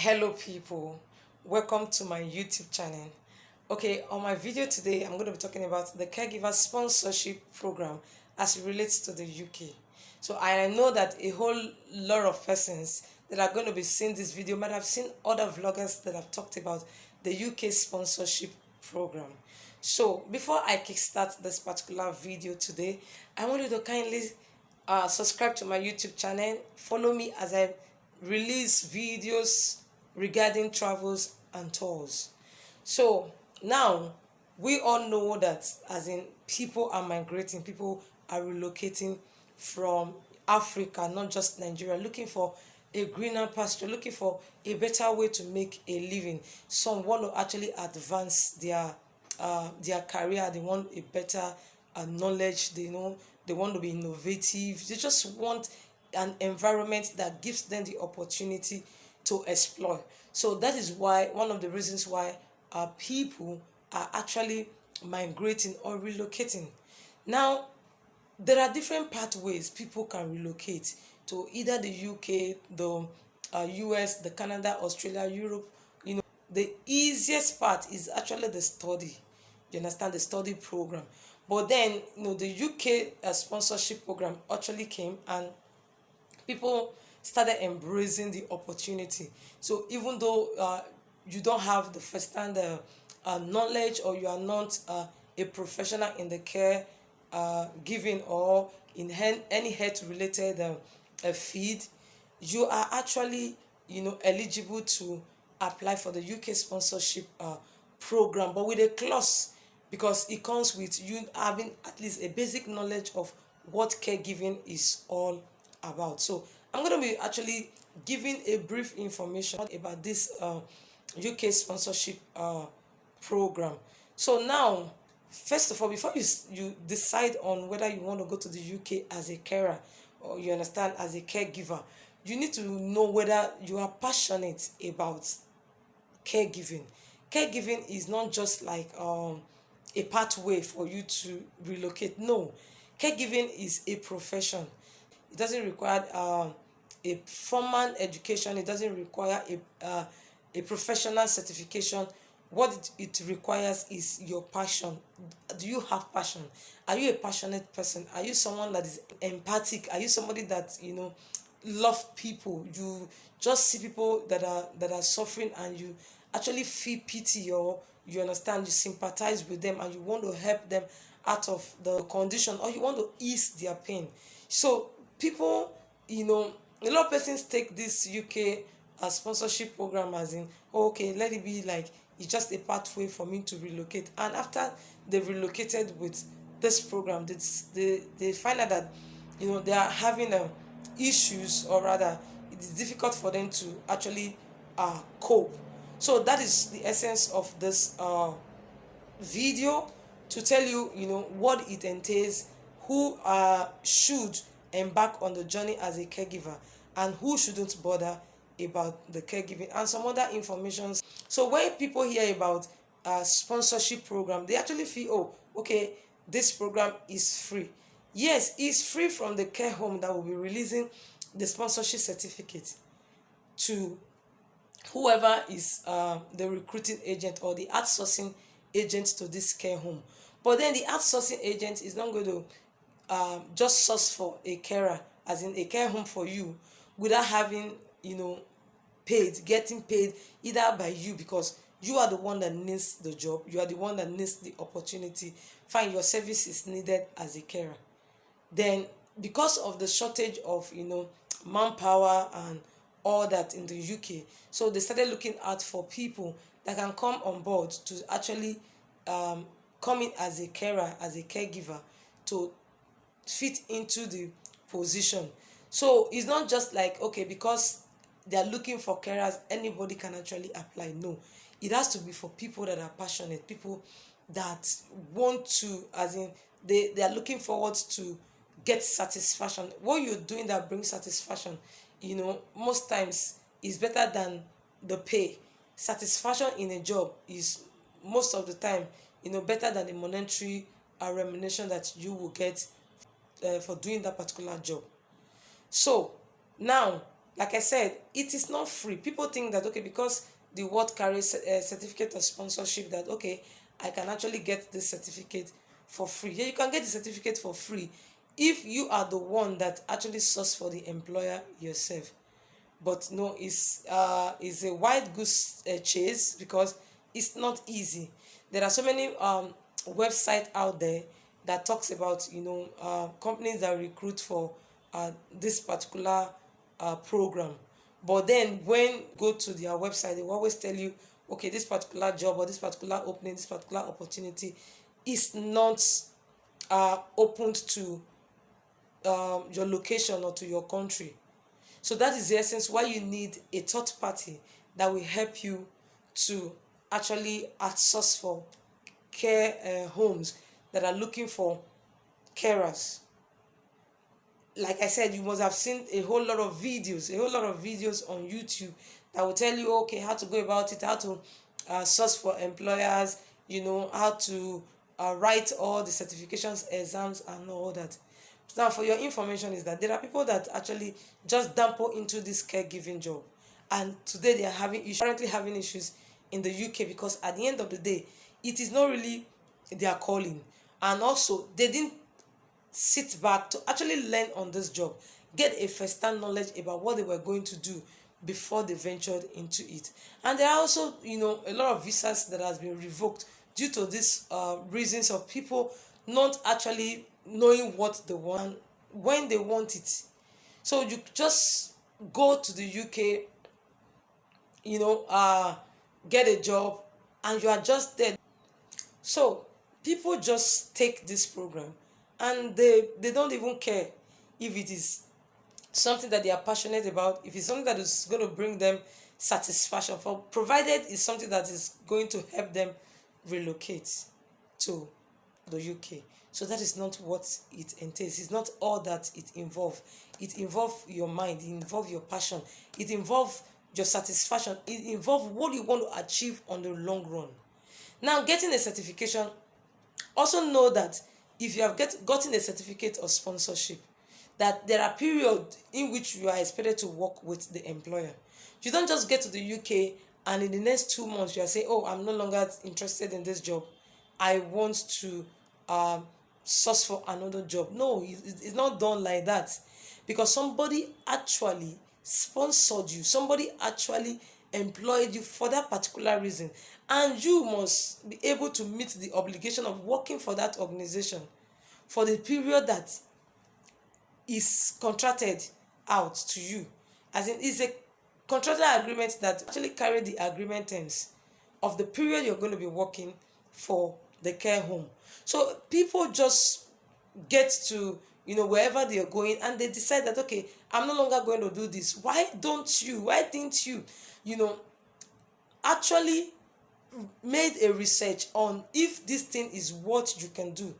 Hello people, welcome to my YouTube channel. Okay, on my video today I'm going to be talking about the caregiver sponsorship program as it relates to the UK. So I know that a whole lot of persons that are going to be seeing this video might have seen other vloggers that have talked about the UK sponsorship program. So before I kickstart this particular video today, I want you to kindly subscribe to my YouTube channel, follow me as I release videos regarding travels and tours. So now we all know that as in people are migrating, people are relocating from Africa, not just Nigeria, looking for a greener pasture, looking for a better way to make a living. Some want to actually advance their career. They want a better knowledge. They want to be innovative. They just want an environment that gives them the opportunity to explore. So that is why one of the reasons why people are actually migrating or relocating. Now, there are different pathways people can relocate to either the UK, the US, the Canada, Australia, Europe. The easiest part is actually the study. You understand, the study program. But then, the UK sponsorship program actually came, and people started embracing the opportunity. So even though you don't have the first-hand knowledge, or you are not a professional in the care giving or in any health related field, you are actually eligible to apply for the UK sponsorship program, but with a clause, because it comes with you having at least a basic knowledge of what caregiving is all about. So I'm going to be actually giving a brief information about this UK sponsorship program. So now, first of all, before you decide on whether you want to go to the UK as a carer, or you understand, as a caregiver, you need to know whether you are passionate about caregiving. Caregiving is not just like a pathway for you to relocate. No, caregiving is a profession. It doesn't require a formal education. It doesn't require a professional certification. What it requires is your passion. Do you have passion? Are you a passionate person? Are you someone that is empathic? Are you somebody that love people? You just see people that are suffering, and you actually feel pity, or you understand, you sympathize with them, and you want to help them out of the condition, or you want to ease their pain. So people, a lot of persons take this UK sponsorship program as in, oh, okay, let it be like it's just a pathway for me to relocate. And after they've relocated with this program, they find out that they are having issues, or rather it is difficult for them to actually cope. So that is the essence of this video, to tell you what it entails, who should embark on the journey as a caregiver, and who shouldn't bother about the caregiving, and some other information. So when people hear about sponsorship program, they actually feel, oh, okay, this program is free. Yes, it's free from the care home that will be releasing the sponsorship certificate to whoever is the recruiting agent or the outsourcing agent to this care home. But then the outsourcing agent is not going to just source for a carer, as in a care home for you, without having getting paid either by you, because you are the one that needs the job, you are the one that needs the opportunity. Fine, your service is needed as a carer. Then, because of the shortage of manpower and all that in the UK, so they started looking out for people that can come on board to actually come in as a carer, as a caregiver, to fit into the position. So it's not just like, okay, because they are looking for carers, anybody can actually apply. No, it has to be for people that are passionate, people that want to, as in they are looking forward to get satisfaction. What you're doing that brings satisfaction, most times is better than the pay. Satisfaction in a job is most of the time better than the monetary remuneration that you will get for doing that particular job. So now, Like I said, it is not free. People think that, okay, because the word carries a certificate of sponsorship, that okay, I can actually get this certificate for free. Yeah, you can get the certificate for free if you are the one that actually source for the employer yourself. But no, it's a wide goose chase, because it's not easy. There are so many websites out there that talks about, companies that recruit for this particular program. But then when go to their website, they will always tell you, okay, this particular job or this particular opening, this particular opportunity is not opened to your location or to your country. So that is the essence why you need a third party that will help you to actually outsource for care homes that are looking for carers. Like I said, you must have seen a whole lot of videos on YouTube that will tell you, okay, how to go about it, how to source for employers, how to write all the certifications, exams, and all that. Now, for your information, is that there are people that actually just dample into this caregiving job, and today they are currently having issues in the UK, because at the end of the day, it is not really their calling, and also they didn't sit back to actually learn on this job, get a first-hand knowledge about what they were going to do before they ventured into it. And there are also, a lot of visas that has been revoked due to these reasons of people not actually knowing what they want when they want it. So you just go to the UK, get a job, and you are just there. So people just take this program, and they don't even care if it is something that they are passionate about, if it's something that is going to bring them satisfaction, for provided it's something that is going to help them relocate to the UK. So that is not what it entails. It's not all that it involves. It involves your mind, it involves your passion, it involves your satisfaction, it involves what you want to achieve on the long run. Now, getting a certification, also know that if you have gotten a certificate of sponsorship, that there are periods in which you are expected to work with the employer. You don't just get to the UK and in the next 2 months you are saying, oh, I'm no longer interested in this job, I want to source for another job. No, it's not done like that, because somebody actually sponsored you, somebody actually employed you for that particular reason, and you must be able to meet the obligation of working for that organization for the period that is contracted out to you. As in, it's a contractual agreement that actually carry the agreement terms of the period you're going to be working for the care home. So people just get to, wherever they are going, and they decide that, okay, I'm no longer going to do this. Why didn't you, actually made a research on if this thing is what you can do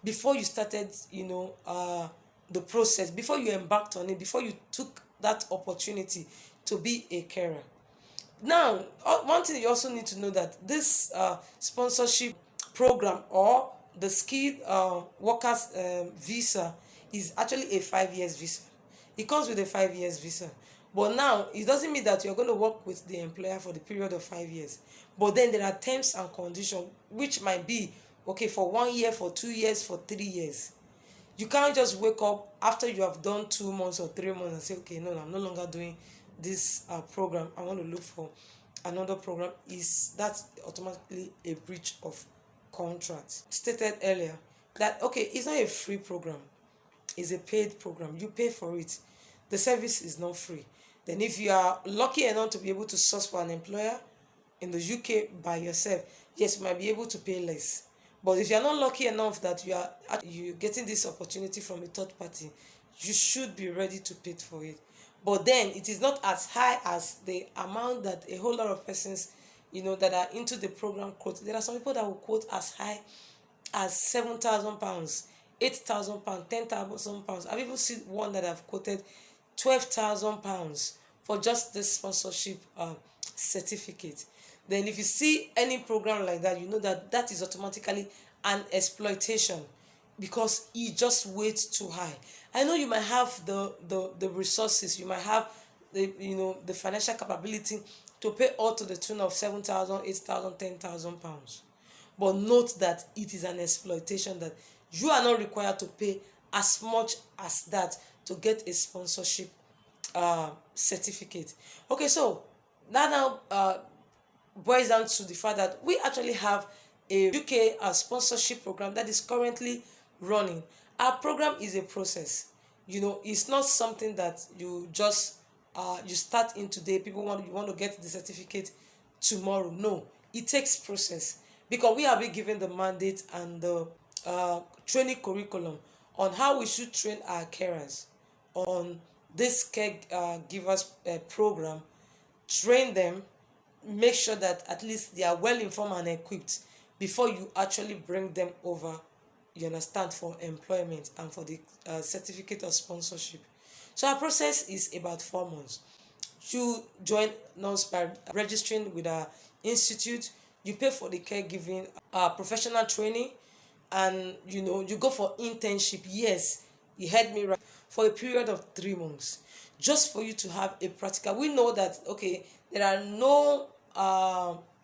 before you started, the process, before you embarked on it, before you took that opportunity to be a carer. Now, one thing you also need to know, that this sponsorship program, or the skilled workers visa, is actually a 5 years visa. It comes with a 5 years visa. But now, it doesn't mean that you're going to work with the employer for the period of 5 years. But then there are terms and conditions, which might be, okay, for 1 year, for 2 years, for 3 years. You can't just wake up after you have done 2 months or 3 months and say, okay, no, I'm no longer doing this program, I want to look for another program. Is that automatically a breach of contract? Stated earlier that, okay, it's not a free program, it's a paid program. You pay for it. The service is not free. Then if you are lucky enough to be able to source for an employer in the UK by yourself, yes, you might be able to pay less. But if you are not lucky enough that you getting this opportunity from a third party, you should be ready to pay for it. But then it is not as high as the amount that a whole lot of persons, that are into the program quote. There are some people that will quote as high as £7,000, £8,000, £10,000. I've even seen one that I've quoted £12,000 for just this sponsorship certificate. Then if you see any program like that, you know that that is automatically an exploitation, because it just weighs too high. I know you might have the resources, you might have the financial capability to pay all to the tune of 7,000, 8,000, 10,000 pounds. But note that it is an exploitation, that you are not required to pay as much as that to get a sponsorship certificate. Okay, so that now boils down to the fact that we actually have a UK sponsorship program that is currently running. Our program is a process. It's not something that you just you start in today. You want to get the certificate tomorrow. No, it takes process, because we have been given the mandate and the training curriculum on how we should train our carers on this caregivers program. Train them, make sure that at least they are well informed and equipped before you actually bring them over, you understand, for employment and for the certificate of sponsorship. So our process is about 4 months. You join us by registering with our institute. You pay for the caregiving professional training, and you go for internship. Yes, you heard me right, for a period of 3 months, just for you to have a practical. We know that, okay, there are no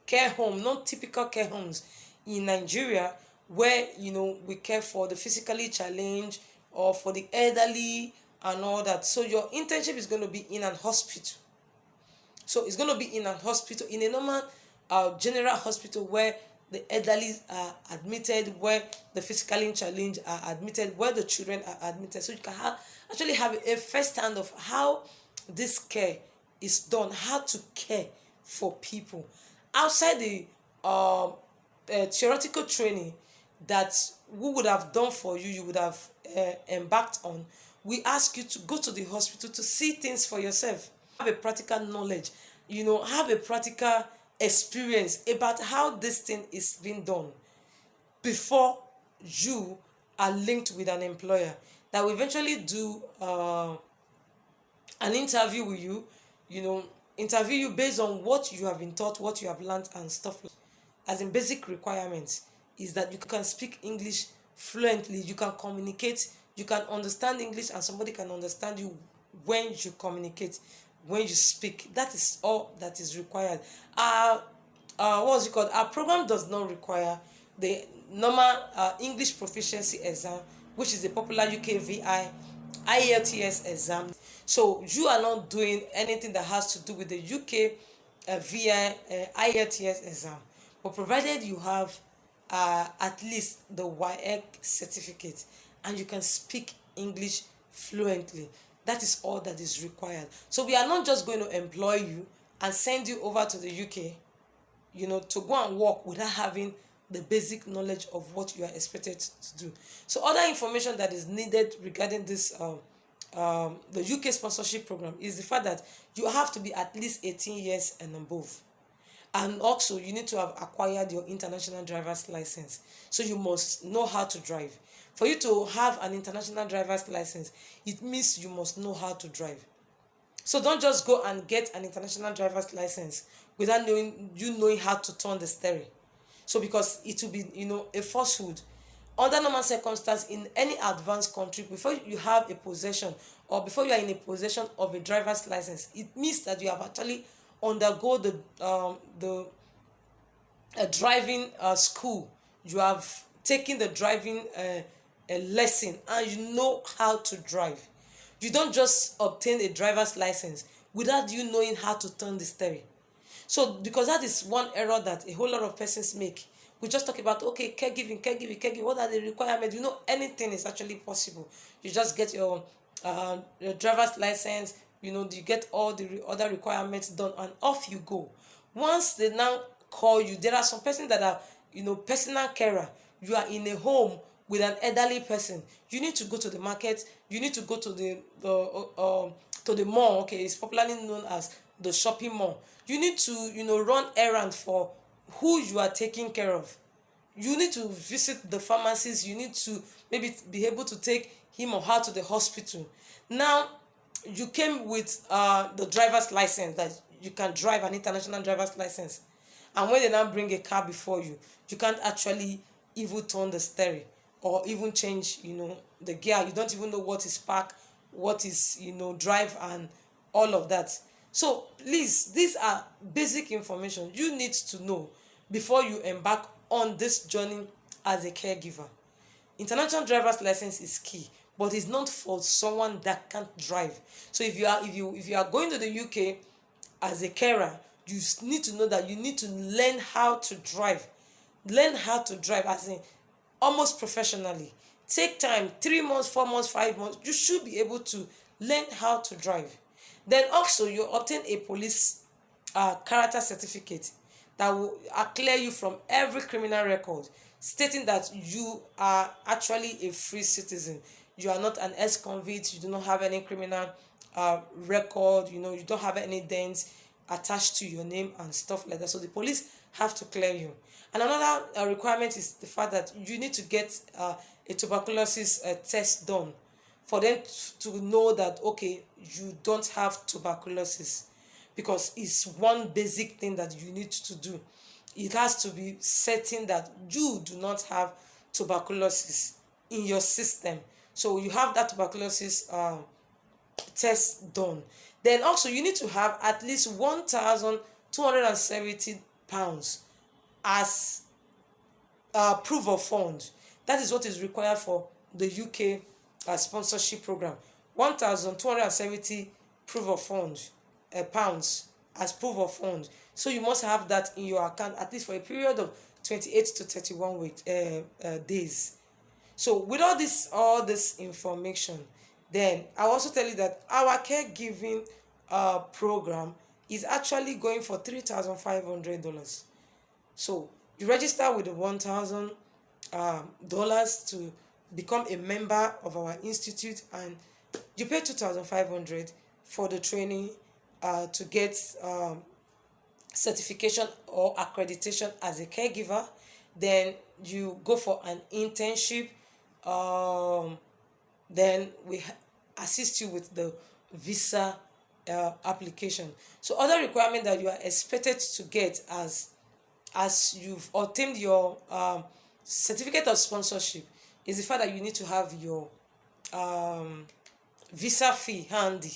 care home, no typical care homes in Nigeria where we care for the physically challenged or for the elderly and all that. So your internship is going to be in an hospital. So it's going to be in a hospital, in a normal general hospital, where the elderly are admitted, where the physically challenged are admitted, where the children are admitted. So you can actually have a first hand of how this care is done, how to care for people. Outside the theoretical training that we would have done for you, you would have embarked on, we ask you to go to the hospital to see things for yourself. Have a practical knowledge, have a practical experience about how this thing is being done before you are linked with an employer that will eventually do an interview with you, interview you based on what you have been taught, what you have learned, and stuff like that. As in, basic requirements is that you can speak English fluently, you can communicate, you can understand English, and somebody can understand you when you communicate, when you speak. That is all that is required. What's it called? Our program does not require the normal English proficiency exam, which is the popular UK IELTS exam. So you are not doing anything that has to do with the UK VI IELTS exam, but provided you have at least the WAEC certificate and you can speak English fluently, that is all that is required. So we are not just going to employ you and send you over to the UK, to go and work without having the basic knowledge of what you are expected to do. So other information that is needed regarding this the UK sponsorship program is the fact that you have to be at least 18 years and above. And also, you need to have acquired your international driver's license. So you must know how to drive. For you to have an international driver's license, it means you must know how to drive. So don't just go and get an international driver's license without knowing how to turn the steering. So because it will be, a falsehood. Under normal circumstance, in any advanced country, before you have a possession or before you are in a possession of a driver's license, it means that you have actually undergo the driving school. You have taken the driving lesson and you know how to drive. You don't just obtain a driver's license without you knowing how to turn the steering. So because that is one error that a whole lot of persons make. We just talk about, okay, caregiving. What are the requirements? Anything is actually possible. You just get your driver's license, you get all the other requirements done, and off you go. Once they now call you, there are some persons that are, personal carer. You are in a home with an elderly person. You need to go to the market. You need to go to the mall. Okay, it's popularly known as the shopping mall. You need to, run errands for who you are taking care of. You need to visit the pharmacies. You need to maybe be able to take him or her to the hospital. Now, you came with the driver's license, that you can drive, an international driver's license. And when they now bring a car before you, you can't actually even turn the steering or even change, the gear. You don't even know what is park, what is, drive, and all of that. So please, these are basic information you need to know before you embark on this journey as a caregiver. International driver's license is key, but it's not for someone that can't drive. So if you are going to the UK as a carer, you need to know that you need to learn how to drive. Learn how to drive as in almost professionally. Take time, 3 months, 4 months, 5 months. You should be able to learn how to drive. Then also you obtain a police character certificate that will clear you from every criminal record, stating that you are actually a free citizen. You are not an ex-convict. You do not have any criminal record. You don't have any dents attached to your name and stuff like that. So the police have to clear you. And another requirement is the fact that you need to get a tuberculosis test done for them to know that, okay, you don't have tuberculosis, because it's one basic thing that you need to do. It has to be certain that you do not have tuberculosis in your system. So you have that tuberculosis test done. Then also you need to have at least 1,270 pounds as proof of fund. That is what is required for the UK sponsorship program. 1,270 proof of fund pounds as proof of fund. So you must have that in your account at least for a period of 28 to 31 days. So with all this information, then I'll also tell you that our caregiving program is actually going for $3,500. So you register with the $1,000 to become a member of our institute, and you pay $2,500 for the training to get certification or accreditation as a caregiver. Then you go for an internship. Then we assist you with the visa application. So other requirement that you are expected to get as you've obtained your certificate of sponsorship is the fact that you need to have your visa fee handy.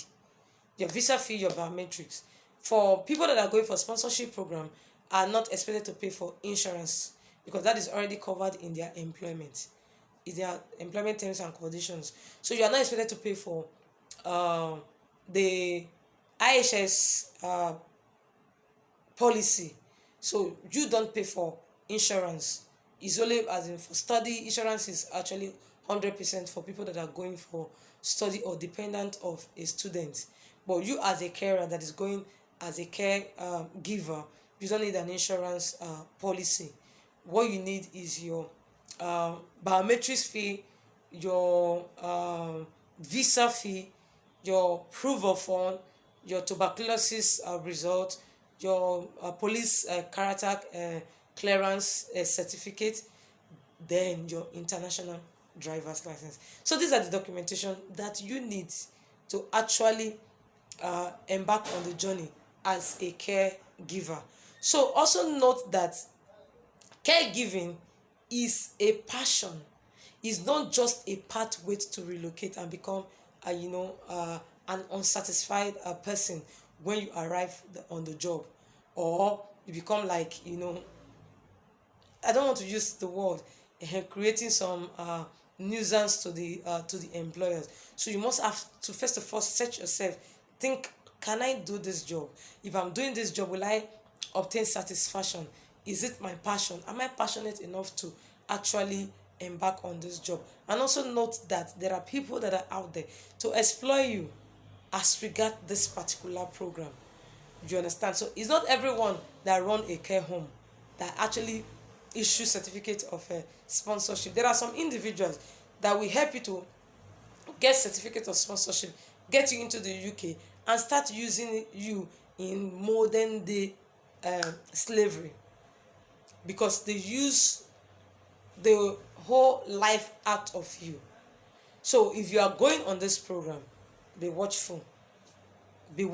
Your visa fee, your biometrics. For people that are going for sponsorship program are not expected to pay for insurance, because that is already covered in their employment. Is their employment terms and conditions. So you are not expected to pay for the IHS policy. So you don't pay for insurance. It's only as in for study. Insurance is actually 100% for people that are going for study or dependent of a student. But you as a carer that is going as a care giver, you don't need an insurance policy. What you need is your biometrics fee, your visa fee, your proof of fund, your tuberculosis result, your police character clearance certificate, then your international driver's license. So these are the documentation that you need to actually embark on the journey as a caregiver. So also note that caregiving is a passion. It's not just a pathway to relocate and become an unsatisfied person when you arrive on the job, or you become like, I don't want to use the word, creating some nuisance to the employers. So you must have to first of all search yourself. Think, can I do this job? If I'm doing this job, will I obtain satisfaction? Is it my passion? Am I passionate enough to actually embark on this job? And also note that there are people that are out there to exploit you as regard this particular program. Do you understand? So it's not everyone that run a care home that actually issue certificate of sponsorship. There are some individuals that will help you to get certificate of sponsorship, get you into the UK, and start using you in modern day slavery, because they use the whole life out of you. So if you are going on this program, be watchful, be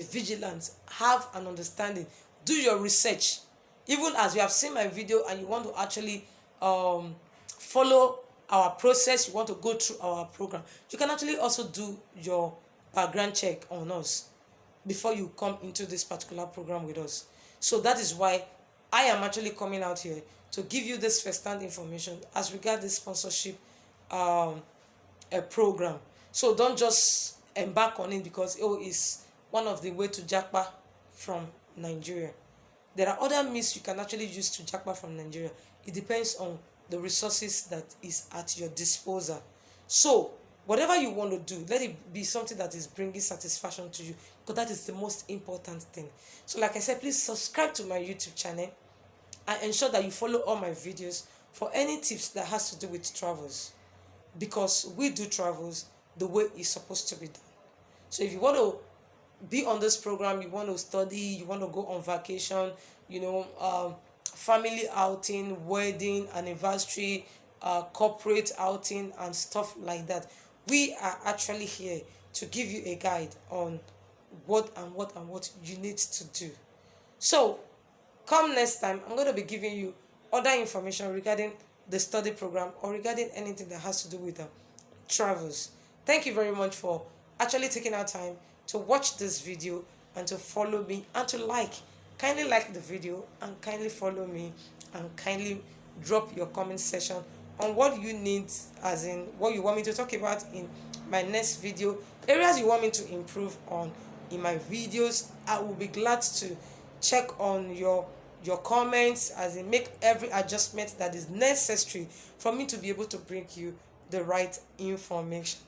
vigilant, have an understanding, do your research. Even as you have seen my video and you want to actually follow our process, you want to go through our program, you can actually also do your background check on us before you come into this particular program with us. So that is why I am actually coming out here to give you this first-hand information as regard this sponsorship a program. So don't just embark on it because it's one of the way to jackpot from Nigeria. There are other means you can actually use to jackpot from Nigeria. It depends on the resources that is at your disposal. So whatever you want to do, let it be something that is bringing satisfaction to you, because that is the most important thing. So like I said, please subscribe to my YouTube channel and ensure that you follow all my videos for any tips that has to do with travels, because we do travels the way it's supposed to be done. So if you want to be on this program, you want to study, you want to go on vacation, family outing, wedding, anniversary, corporate outing and stuff like that, we are actually here to give you a guide on what you need to do. So come next time, I'm going to be giving you other information regarding the study program or regarding anything that has to do with travels. Thank you very much for actually taking our time to watch this video and to follow me and to kindly like the video and kindly follow me and kindly drop your comment section on what you need, as in what you want me to talk about in my next video, areas you want me to improve on in my videos. I will be glad to check on your comments, as in make every adjustment that is necessary for me to be able to bring you the right information.